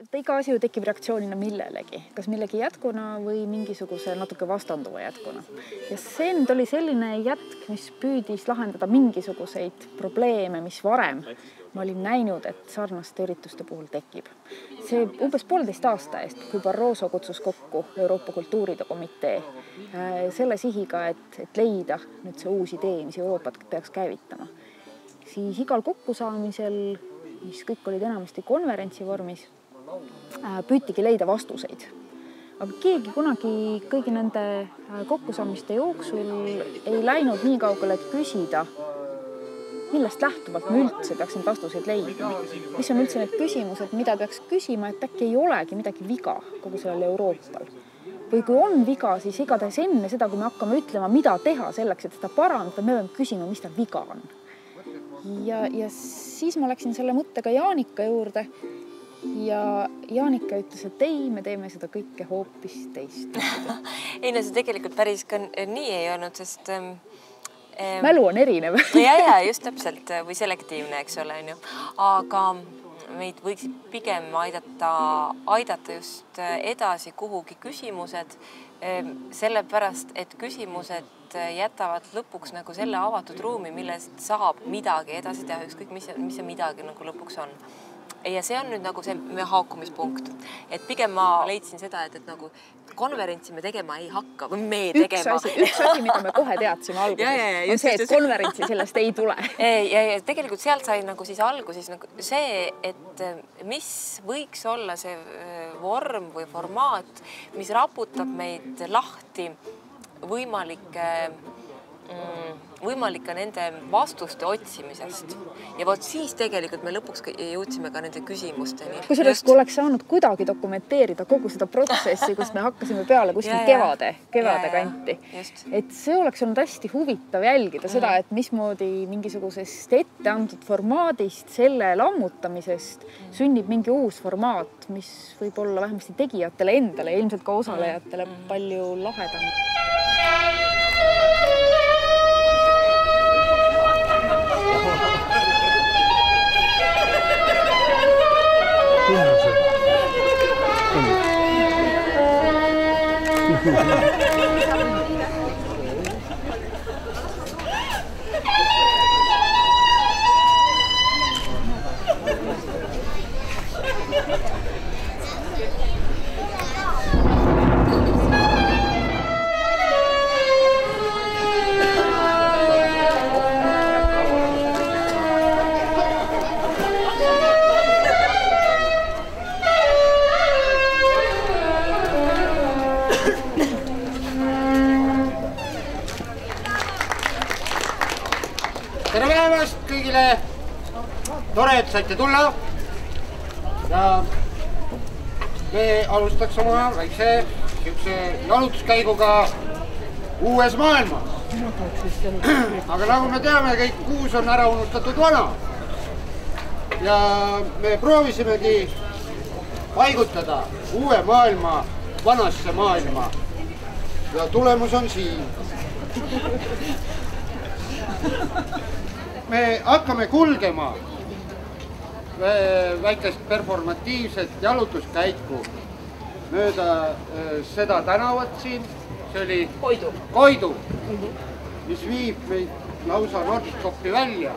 iga asi ju tekib reaktsioonina millelegi, kas millegi jätkuna või mingisuguse natuke vastanduva jätkuna. Ja see nüüd oli selline jätk, mis püüdis lahendada mingisuguseid probleeme, mis varem ma olin näinud, et sarnaste ürituste puhul tekib. See umbes 1,5 aasta eest, kui Barroso kutsus kokku Euroopa Kultuuride Komitee selle sihiga, et leida nüüd see uus idee, mis Euroopat peaks käivitama, siis igal kokkusaamisel, mis kõik olid enamasti konverentsi vormis, püütigi leida vastuseid. Aga keegi kunagi kõigi nende kokkusaamiste jooksul ei läinud nii kaugele, et küsida, millest lähtuvalt me üldse peaks need vastuseid leidma. Mis on üldse need küsimused, mida peaks küsima, et äkki ei olegi midagi viga kogu sellel Euroopal. Või kui on viga, siis igatahes enne seda, kui me hakkame ütlema, mida teha selleks, et seda parandada, me peame küsima, mis tal viga on. Ja siis ma läksin selle mõttega Jaanika juurde ja Jaanika ütles, et ei, me teeme seda kõike hoopis teist. Ei, no see tegelikult päris ka nii ei olnud, sest mälu on erinev. ja, just täpselt või selektiivne, eks ole, on ju. Aga meid võiksid pigem aidata just edasi kuhugi küsimused, sellepärast, et küsimused jätavad lõpuks nagu selle avatud ruumi, millest saab midagi edasi teha, ükskõik mis see midagi nagu lõpuks on. Ja see on nüüd nagu see haakumispunkt. Et pigem ma leidsin seda, et nagu konverentsi me tegema ei hakka või me tegema. Üks asi, mida me kohe teadsime alguses, on see, et konverentsi sellest ei tule. Ja tegelikult sealt sai nagu siis alguses nagu see, et mis võiks olla see vorm või formaat, mis raputab meid lahti võimalike nende vastuste otsimisest. Ja võt siis tegelikult me lõpuks jõudsime ka nende küsimusteni. Kusjuures, kui oleks saanud kuidagi dokumenteerida kogu seda protsessi, kus me hakkasime peale kuskil kevade kanti. Et see oleks olnud hästi huvitav jälgida seda, et mismoodi mingisugusest ette antud formaadist, selle lammutamisest sünnib mingi uus formaat, mis võib olla vähemasti tegijatele endale ja ilmselt ka osalejatele palju lahedam. Tere päevast kõigile! Tore, et saite tulla. Ja me alustaks oma väikse jalutuskäiguga uues maailmas. Aga nagu me teame, kõik uus on ära unustatud vana. Ja me proovisimegi paigutada uue maailma vanasse maailma. Ja tulemus on siin. Me hakkame kulgema väikest performatiivset jalutuskäiku mööda seda tänavat siin. See oli Koidu, mis viib meid lausa Nordstoppi välja.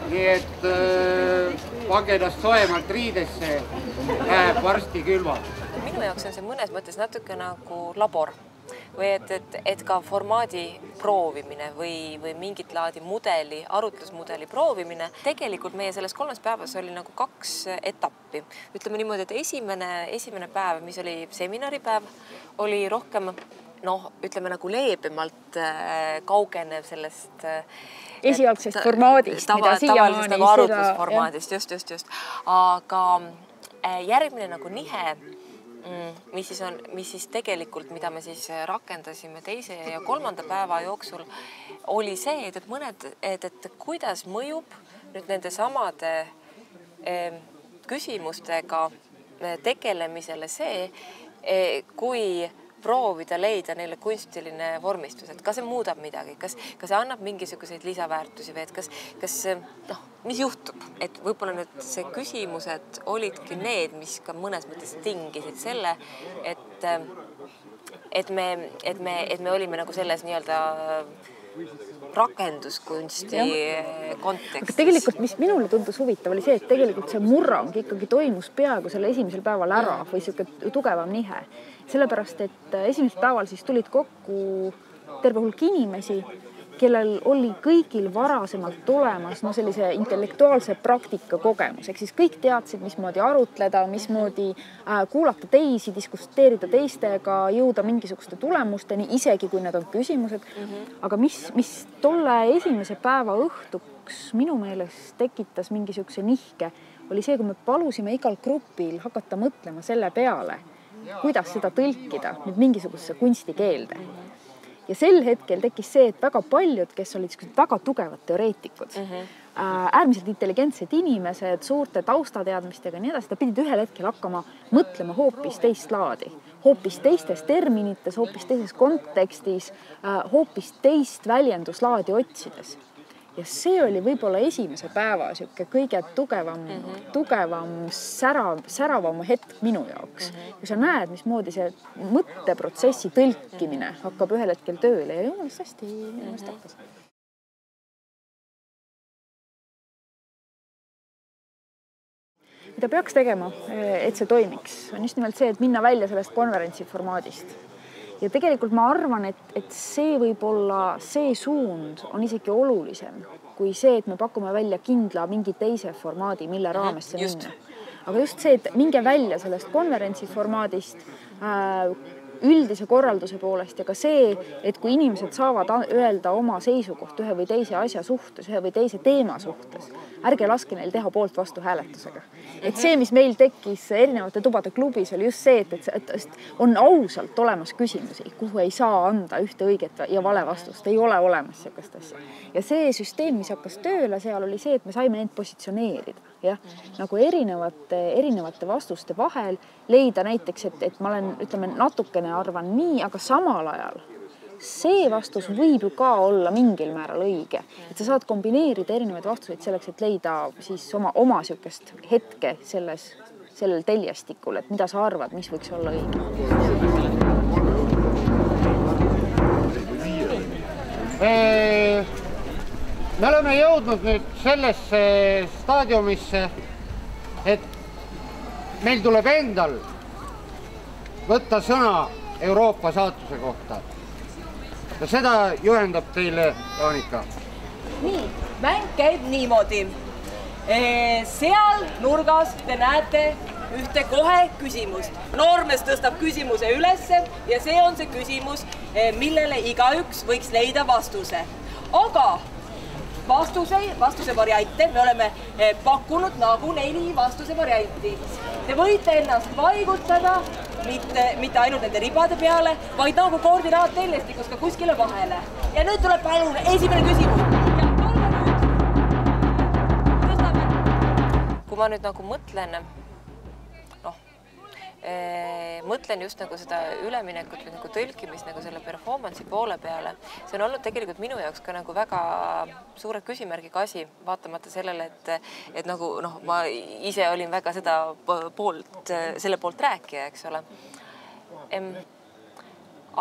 Nii et pange ennast soemalt riidesse, läheb varsti külvad. Minu jaoks on see mõnes mõttes natuke nagu labor. Või et ka formaadi proovimine või mingit laadi arutlusmudeli proovimine. Tegelikult meie selles 3 päevas oli nagu 2 etappi. Ütleme niimoodi, et esimene päev, mis oli seminaripäev, oli rohkem, ütleme nagu leebemalt kaugenev sellest esialgsest formaadist, mida siiamaani nagu arutlusformaadist, just. Aga järgmine nagu nihe, mis siis tegelikult, mida me siis rakendasime 2. ja 3. päeva jooksul, oli see, et kuidas mõjub nüüd nende samade küsimustega tegelemisele see, kui proovida leida neile kunstiline vormistus, et kas see muudab midagi, kas see annab mingisuguseid lisaväärtusi või et kas noh, mis juhtub, et võib-olla nüüd see küsimused olidki need, mis ka mõnes mõttes tingisid selle, et me olime nagu selles nii-öelda rakenduskunsti kontekstis. Aga tegelikult, mis minule tundus huvitav, oli see, et tegelikult see murrang ikkagi toimus peaaegu selle esimesel päeval ära või siuke tugevam nihe. Sellepärast, et esimesel päeval siis tulid kokku terve hulk inimesi, kellel oli kõigil varasemalt olemas sellise intellektuaalse praktika kogemus. Ehk siis kõik teadsid, mismoodi arutleda, mismoodi kuulata teisi, diskuteerida teistega, jõuda mingisuguste tulemusteni, isegi kui need on küsimused. Aga mis tolle esimese päeva õhtuks minu meelest tekitas mingisuguse nihke, oli see, kui me palusime igal grupil hakata mõtlema selle peale, kuidas seda tõlkida nüüd mingisugusesse kunstikeelde. Ja sel hetkel tekkis see, et väga paljud, kes olid väga tugevad teoreetikud, äärmiselt intelligentsed inimesed, suurte taustateadmistega ja nii edasi, pidid ühel hetkel hakkama mõtlema hoopis teist laadi, hoopis teistes terminites, hoopis teises kontekstis, hoopis teist väljenduslaadi otsides. Ja see oli võib-olla esimese päeva kõige tugevam säravam hetk minu jaoks. Kui sa näed, mismoodi see mõtteprotsessi tõlkimine hakkab ühel hetkel tööle ja jumalast hästi hakkas. Mida peaks tegema, et see toimiks, on just nimelt see, et minna välja sellest konverentsi formaadist. Ja tegelikult ma arvan, et see võib-olla see suund on isegi olulisem kui see, et me pakume välja kindla mingi teise formaadi, mille raames see minna. Aga just see, et minge välja sellest konverentsi formaadist üldise korralduse poolest ja ka see, et kui inimesed saavad öelda oma seisukoht ühe või teise asja suhtes, ühe või teise teema suhtes, ärge laske neil teha poolt vastu hääletusega. Et see, mis meil tekkis erinevate tubade klubis, oli just see, et on ausalt olemas küsimusi, kuhu ei saa anda ühte õiget ja vale vastust. Ei ole olemas sellist asja. Ja see süsteem, mis hakkas tööle, seal oli see, et me saime end positsioneerida. Ja, nagu erinevate vastuste vahel leida näiteks, et ma olen, ütleme, natukene arvan nii, aga samal ajal see vastus võib ju ka olla mingil määral õige. Et sa saad kombineerida erinevaid vastuseid selleks, et leida siis oma sükest hetke sellel teljastikul, et mida sa arvad, mis võiks olla õige. Me oleme jõudnud nüüd sellesse staadiumisse, et meil tuleb endal võtta sõna Euroopa saatuse kohta. Ja seda juhendab teile Jaanika. Nii, mäng käib niimoodi. Seal nurgas te näete ühte kohe küsimust. Noormees tõstab küsimuse ülesse ja see on see küsimus, millele igaüks võiks leida vastuse. Aga vastuse variante me oleme pakkunud nagu 4 vastuse varianti. Te võite ennast vaigutada, mitte ainult nende ribade peale, vaid nagu koordinaat teljestikus ka kuskile vahele. Ja nüüd tuleb palun esimene küsimus. Kui ma nüüd nagu mõtlen just nagu seda üleminekut või nagu tõlkimist nagu selle performance'i poole peale. See on olnud tegelikult minu jaoks ka nagu väga suure küsimärgiga asi, vaatamata sellele, et nagu ma ise olin väga selle poolt rääkija, eks ole.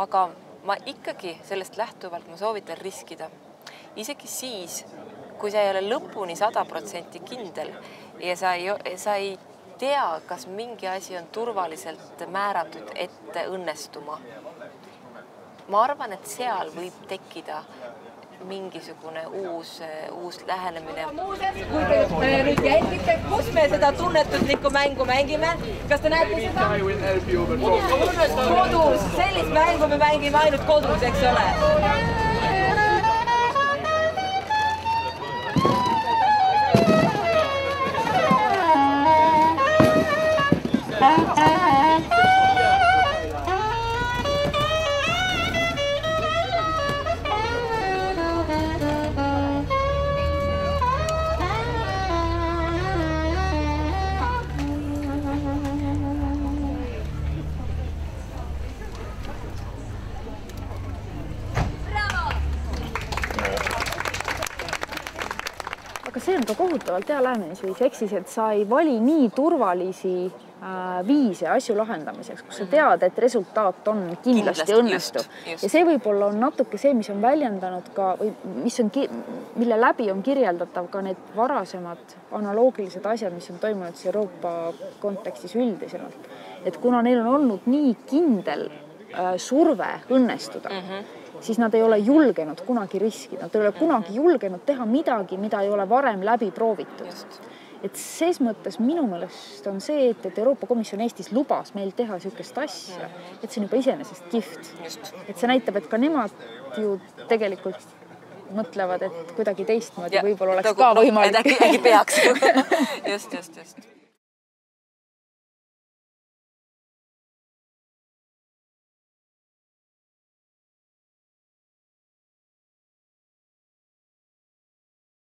Aga ma ikkagi sellest lähtuvalt ma soovitan riskida. Isegi siis, kui sa ei ole lõpuni 100% kindel ja sa ei tea, kas mingi asi on turvaliselt määratud ette õnnestuma. Ma arvan, et seal võib tekkida mingisugune uus lähenemine. Kui te nüüd jälgite, kus me seda tunnetuslikku mängu mängime, kas te näete seda? Kodus, sellist mängu me mängime ainult kodus, eks ole? see on ka kohutavalt hea lähenemisviis, ehk siis, et sa ei vali nii turvalisi viise asju lahendamiseks, kus sa tead, et resultaat on kindlasti õnnestuv. Ja see võib-olla on natuke see, mis on väljendanud ka või mille läbi on kirjeldatav ka need varasemad analoogilised asjad, mis on toimunud Euroopa kontekstis üldisemalt. Et kuna neil on olnud nii kindel surve õnnestuda, siis nad ei ole julgenud kunagi riskida, nad ei ole kunagi julgenud teha midagi, mida ei ole varem läbi proovitud. Et ses mõttes minu meelest on see, et Euroopa Komisjon Eestis lubas meil teha sellist asja, et see on juba iseenesest kihvt. Et see näitab, et ka nemad ju tegelikult mõtlevad, et kuidagi teistmoodi võib-olla oleks ka võimalik. Äkki peaks. Just.